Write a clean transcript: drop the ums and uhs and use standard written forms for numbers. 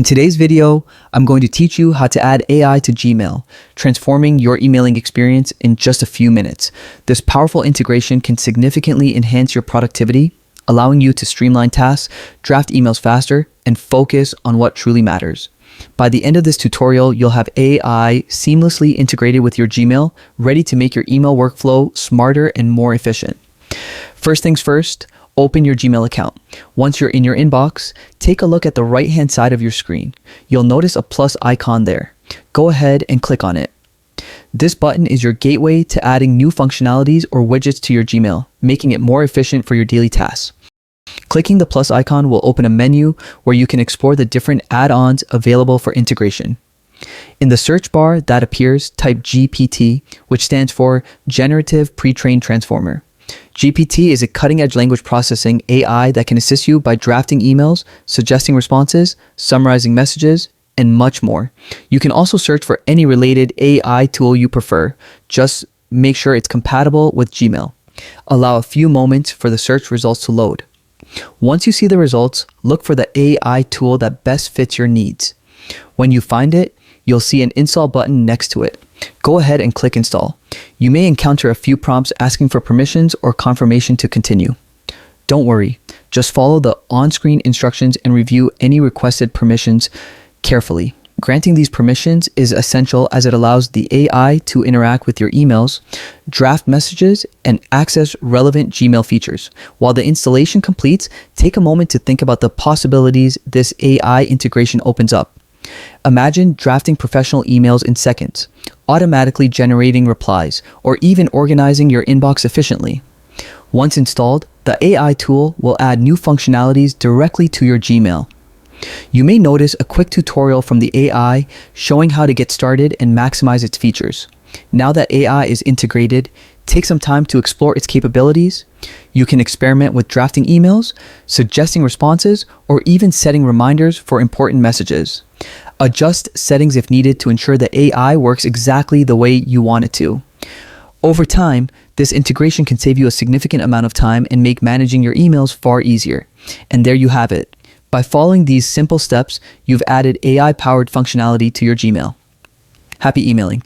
today's video, I'm going to teach you how to add AI to Gmail, transforming your emailing experience in just a few minutes. This powerful integration can significantly enhance your productivity, allowing you to streamline tasks, draft emails faster, and focus on what truly matters. By the end of this tutorial, you'll have AI seamlessly integrated with your Gmail, ready to make your email workflow smarter and more efficient. First things first, open your Gmail account. Once you're in your inbox, take a look at the right-hand side of your screen. You'll notice a plus icon there. Go ahead and click on it. This button is your gateway to adding new functionalities or widgets to your Gmail, making it more efficient for your daily tasks. Clicking the plus icon will open a menu where you can explore the different add-ons available for integration. In the search bar that appears, type GPT, which stands for Generative Pre-trained Transformer. GPT is a cutting-edge language processing AI that can assist you by drafting emails, suggesting responses, summarizing messages, and much more. You can also search for any related AI tool you prefer. Just make sure it's compatible with Gmail. Allow a few moments for the search results to load. Once you see the results, look for the AI tool that best fits your needs. When you find it, you'll see an install button next to it. Go ahead and click install. You may encounter a few prompts asking for permissions or confirmation to continue. Don't worry, just follow the on-screen instructions and review any requested permissions carefully. Granting these permissions is essential as it allows the AI to interact with your emails, draft messages, and access relevant Gmail features. While the installation completes, take a moment to think about the possibilities this AI integration opens up. Imagine drafting professional emails in seconds, automatically generating replies, or even organizing your inbox efficiently. Once installed, the AI tool will add new functionalities directly to your Gmail. You may notice a quick tutorial from the AI showing how to get started and maximize its features. Now that AI is integrated, take some time to explore its capabilities. You can experiment with drafting emails, suggesting responses, or even setting reminders for important messages. Adjust settings if needed to ensure that AI works exactly the way you want it to. Over time, this integration can save you a significant amount of time and make managing your emails far easier. And there you have it. By following these simple steps, you've added AI-powered functionality to your Gmail. Happy emailing.